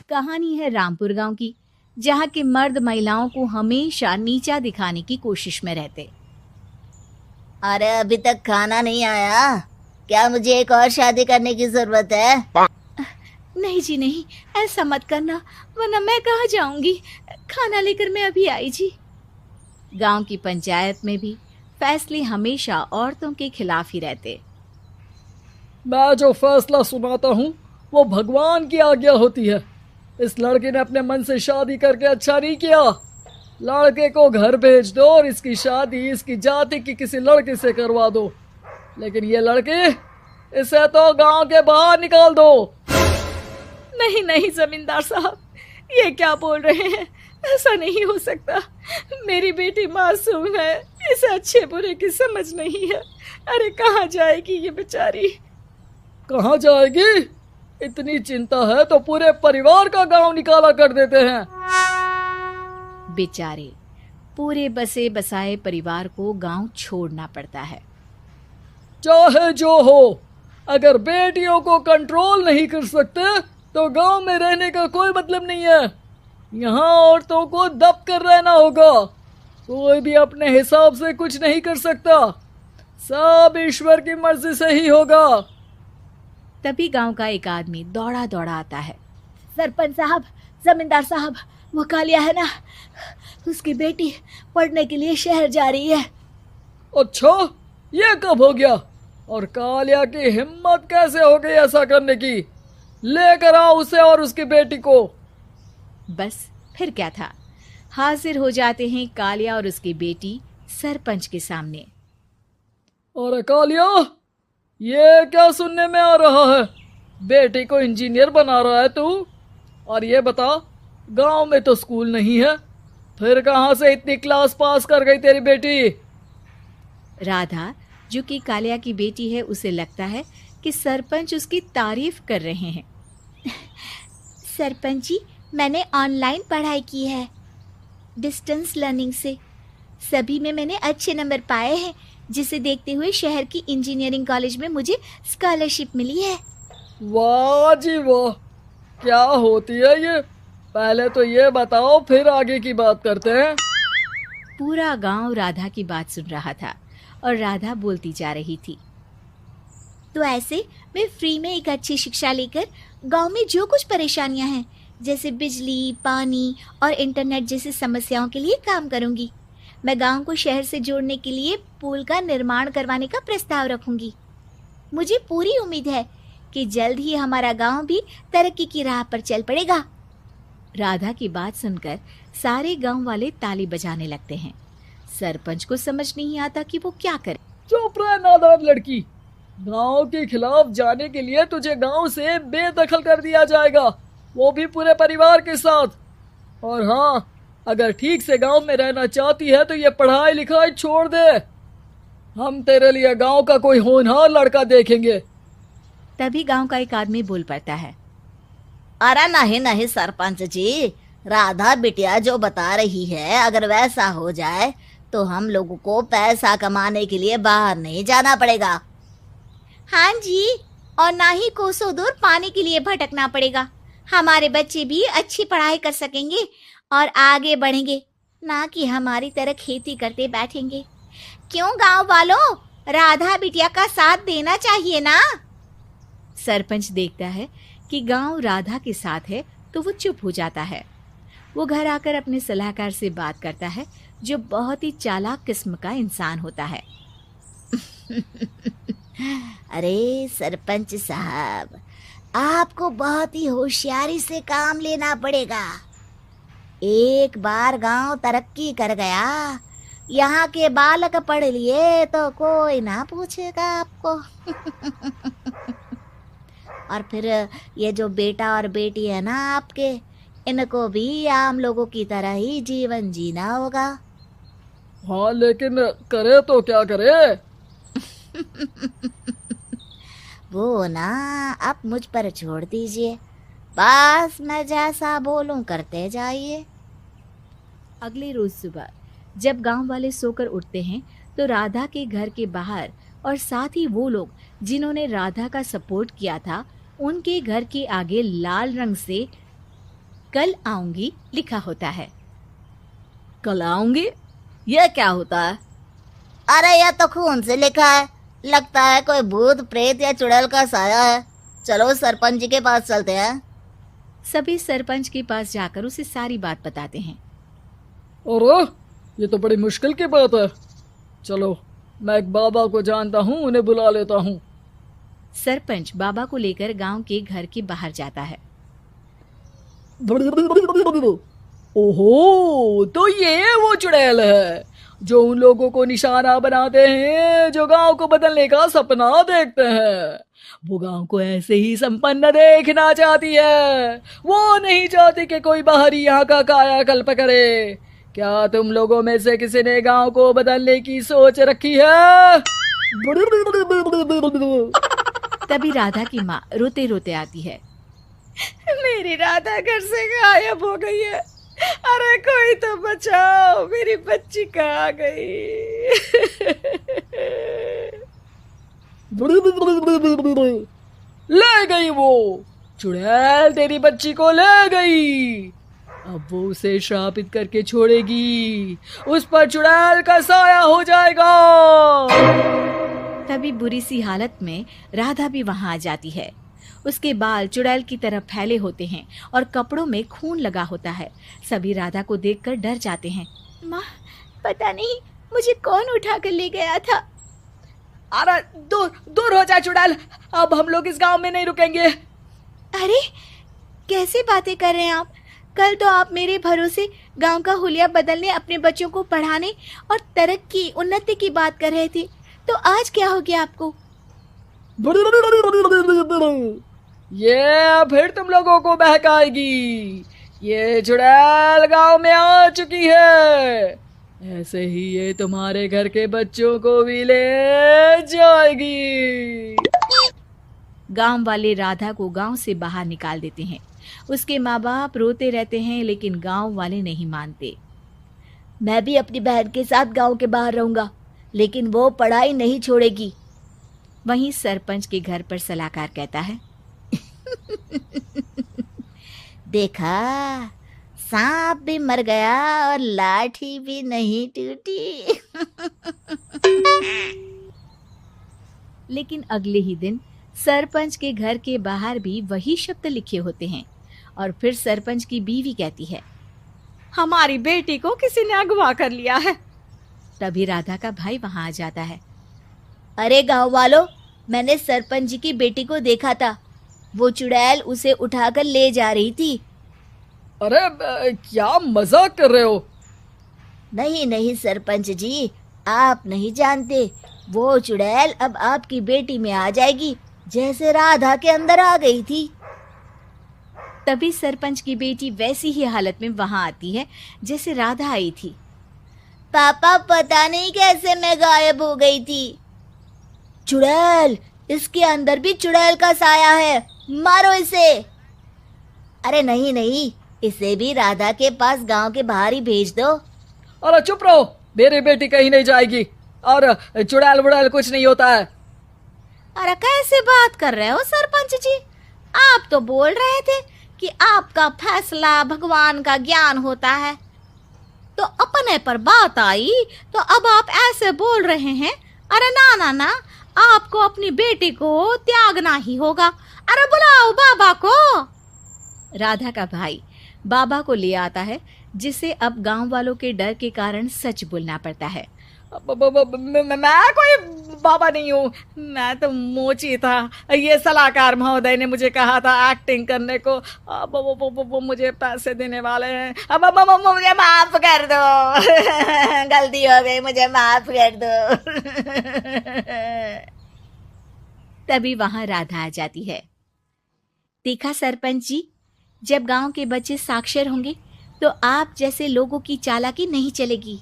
कहानी है रामपुर गांव की, जहां के मर्द महिलाओं को हमेशा नीचा दिखाने की कोशिश में रहते। अरे अभी तक खाना नहीं आया, क्या मुझे एक और शादी करने की जरूरत है? नहीं जी नहीं, ऐसा मत करना, वरना मैं कहाँ जाऊंगी। खाना लेकर मैं अभी आई जी। गांव की पंचायत में भी फैसले हमेशा औरतों के खिलाफ ही रहते। मैं जो फैसला सुनाता हूँ वो भगवान की आज्ञा होती है। इस लड़के ने अपने मन से शादी करके अच्छा नहीं किया। लड़के को घर भेज दो और इसकी शादी इसकी जाति की किसी लड़के से करवा दो, लेकिन ये लड़की, इसे तो गांव के बाहर निकाल दो। नहीं नहीं जमींदार साहब, ये क्या बोल रहे हैं? ऐसा नहीं हो सकता। मेरी बेटी मासूम है, इसे अच्छे बुरे की समझ नहीं है। अरे कहाँ जाएगी ये बेचारी? कहाँ जाएगी? इतनी चिंता है तो पूरे परिवार का गांव निकाला कर देते हैं। बेचारे पूरे बसे बसाए परिवार को गांव छोड़ना पड़ता है। चाहे जो हो, अगर बेटियों को कंट्रोल नहीं कर सकते तो गांव में रहने का कोई मतलब नहीं है। यहाँ औरतों को दब कर रहना होगा। कोई भी अपने हिसाब से कुछ नहीं कर सकता, सब ईश्वर की मर्जी से ही होगा। तभी गांव का एक आदमी दौड़ा दौड़ा आता है। सरपंच साहब, जमींदार साहब, वो कालिया है ना, उसकी बेटी पढ़ने के लिए शहर जा रही है। अच्छा, ये कब हो गया? और कालिया की हिम्मत कैसे हो गई ऐसा करने की? लेकर आओ उसे और उसकी बेटी को। बस फिर क्या था, हाजिर हो जाते हैं कालिया और उसकी बेटी सरपंच के सामने। अरे कालिया, ये क्या सुनने में आ रहा है? बेटी को इंजीनियर बना रहा है तू? और ये बता, गांव में तो स्कूल नहीं है, फिर कहाँ से इतनी क्लास पास कर गई तेरी बेटी? राधा, जो कि कालिया की बेटी है, उसे लगता है कि सरपंच उसकी तारीफ कर रहे हैं। सरपंच जी, मैंने ऑनलाइन पढ़ाई की है, डिस्टेंस लर्निंग से। सभी में मैंने अच्छे नंबर पाए हैं, जिसे देखते हुए शहर की इंजीनियरिंग कॉलेज में मुझे स्कॉलरशिप मिली है। वाह जी वाह, क्या होती है ये? पहले तो ये बताओ, फिर आगे की बात करते हैं। पूरा गांव राधा की बात सुन रहा था और राधा बोलती जा रही थी। तो ऐसे मैं फ्री में एक अच्छी शिक्षा लेकर गांव में जो कुछ परेशानियां हैं, जैसे बिजली, पानी और इंटरनेट जैसी समस्याओं के लिए काम करूंगी। मैं गांव को शहर से जोड़ने के लिए पुल का निर्माण करवाने का प्रस्ताव रखूंगी। मुझे पूरी उम्मीद है कि जल्द ही हमारा गांव भी तरक्की की राह पर चल पड़ेगा। राधा की बात सुनकर सारे गांव वाले ताली बजाने लगते हैं। सरपंच को समझ नहीं आता कि वो क्या करे। चुप रह नादान लड़की, गांव के खिलाफ जाने के लिए तुझे गांव से बेदखल कर दिया जाएगा, वो भी पूरे परिवार के साथ। और हाँ, अगर ठीक से गांव में रहना चाहती है तो ये पढ़ाई लिखाई छोड़ दे। हम तेरे लिए गांव का कोई होनहार लड़का देखेंगे। तभी गांव का एक आदमी बोल पड़ता है। अरे नहीं नहीं सरपंच जी, राधा बिटिया जो बता रही है, अगर वैसा हो जाए तो हम लोगों को पैसा कमाने के लिए बाहर नहीं जाना पड़ेगा। हाँ जी, और ना ही कोसों दूर पानी के लिए भटकना पड़ेगा। हमारे बच्चे भी अच्छी पढ़ाई कर सकेंगे और आगे बढ़ेंगे, ना कि हमारी तरह खेती करते बैठेंगे। क्यों गांव वालों, राधा बिटिया का साथ देना चाहिए ना। सरपंच देखता है कि गांव राधा के साथ है तो वो चुप हो जाता है। वो घर आकर अपने सलाहकार से बात करता है, जो बहुत ही चालाक किस्म का इंसान होता है। अरे सरपंच साहब, आपको बहुत ही होशियारी से काम लेना पड़ेगा। एक बार गांव तरक्की कर गया, यहाँ के बालक पढ़ लिए तो कोई ना पूछेगा आपको। और फिर ये जो बेटा और बेटी है ना आपके, इनको भी आम लोगों की तरह ही जीवन जीना होगा। हाँ, लेकिन करे तो क्या करे? वो ना आप मुझ पर छोड़ दीजिए, बस मैं जैसा बोलूं करते जाइए। अगले रोज सुबह जब गांव वाले सोकर उठते हैं तो राधा के घर के बाहर और साथ ही वो लोग जिन्होंने राधा का सपोर्ट किया था, उनके घर के आगे लाल रंग से कल आऊंगी लिखा होता है। कल आऊंगी, यह क्या होता है? अरे यह तो खून से लिखा है, लगता है कोई भूत प्रेत या चुड़ैल का साया है। चलो सरपंच जी के पास चलते हैं। सभी सरपंच के पास जाकर उसे सारी बात बताते हैं। अरे ये तो बड़ी मुश्किल की बात है। चलो मैं एक बाबा को जानता हूँ, उन्हें बुला लेता हूँ। सरपंच बाबा को लेकर गांव के घर के बाहर जाता है। ओहो, तो ये वो चुड़ैल है जो उन लोगों को निशाना बनाते हैं जो गांव को बदलने का सपना देखते हैं। वो गांव को ऐसे ही संपन्न देखना चाहती है, वो नहीं चाहती कि कोई बाहरी यहाँ का कायाकल्प करे। क्या तुम लोगों में से किसी ने गांव को बदलने की सोच रखी है? तभी राधा की माँ रोते रोते आती है। मेरी राधा घर से गायब हो गई है। अरे कोई तो बचाओ, मेरी बच्ची कहाँ गई? ले गई वो चुड़ैल, तेरी बच्ची को ले गई। अब वो उसे श्रापित करके छोड़ेगी, उस पर चुड़ैल का साया हो जाएगा। तभी बुरी सी हालत में राधा भी वहां आ जाती है। उसके बाल चुड़ैल की तरह फैले होते हैं और कपड़ों में खून लगा होता है। सभी राधा को देखकर डर जाते हैं। माँ, पता नहीं मुझे कौन उठा कर ले गया था। अरे दूर दूर हो जा चुड़ैल, अब हम लोग इस गांव में नहीं रुकेंगे। अरे कैसे बातें कर रहे हैं आप? कल तो आप मेरे भरोसे गांव का हुलिया बदलने, अपने बच्चों को पढ़ाने और तरक्की उन्नति की बात कर रहे थे, तो आज क्या हो गया आपको? ये फिर तुम लोगों को बहकाएगी। ये चुड़ैल गांव में आ चुकी है, ऐसे ही ये तुम्हारे घर के बच्चों को भी ले जाएगी। गांव वाले राधा को गांव से बाहर निकाल देते हैं। उसके माँ बाप रोते रहते हैं, लेकिन गांव वाले नहीं मानते। मैं भी अपनी बहन के साथ गांव के बाहर रहूंगा, लेकिन वो पढ़ाई नहीं छोड़ेगी। वहीं सरपंच के घर पर सलाहकार कहता है। देखा, सांप भी मर गया और लाठी भी नहीं टूटी। लेकिन अगले ही दिन सरपंच के घर के बाहर भी वही शब्द लिखे होते हैं। और फिर सरपंच की बीवी कहती है, हमारी बेटी को किसी ने अगवा कर लिया है। तभी राधा का भाई वहां आ जाता है। अरे गांव वालों, मैंने सरपंच जी की बेटी को देखा था। वो चुड़ैल उसे उठाकर ले जा रही थी। अरे क्या मजाक कर रहे हो? नहीं नहीं सरपंच जी, आप नहीं जानते। वो चुड़ैल अब आपकी बेटी में आ जाएगी, जैसे राधा के अंदर आ गई थी। तभी सरपंच की बेटी वैसी ही हालत में वहां आती है जैसे राधा आई थी। पापा, पता नहीं कैसे मैं गायब हो गई थी। चुड़ैल, इसके अंदर भी चुड़ैल का साया है, मारो इसे। अरे नहीं नहीं, इसे भी राधा के पास गांव के बाहर ही भेज दो। अरे चुप रहो, मेरी बेटी कहीं नहीं जाएगी और चुड़ैल वुड़ैल कुछ नहीं होता है। अरे कैसे बात कर रहे हो सरपंच जी? आप तो बोल रहे थे कि आपका फैसला भगवान का ज्ञान होता है, तो अपने पर बात आई तो अब आप ऐसे बोल रहे हैं। अरे ना ना ना, आपको अपनी बेटी को त्यागना ही होगा। अरे बुलाओ बाबा को। राधा का भाई बाबा को ले आता है, जिसे अब गांव वालों के डर के कारण सच बोलना पड़ता है। मैं कोई बाबा नहीं हूँ, मैं तो मोची था। ये सलाहकार महोदय ने मुझे कहा था एक्टिंग करने को। अब वो मुझे पैसे देने वाले हैं। अब मुझे माफ कर दो। गलती हो गई, मुझे माफ कर दो। तभी वहां राधा आ जाती है। देखा सरपंच जी, जब गांव के बच्चे साक्षर होंगे तो आप जैसे लोगों की चालाकी नहीं चलेगी।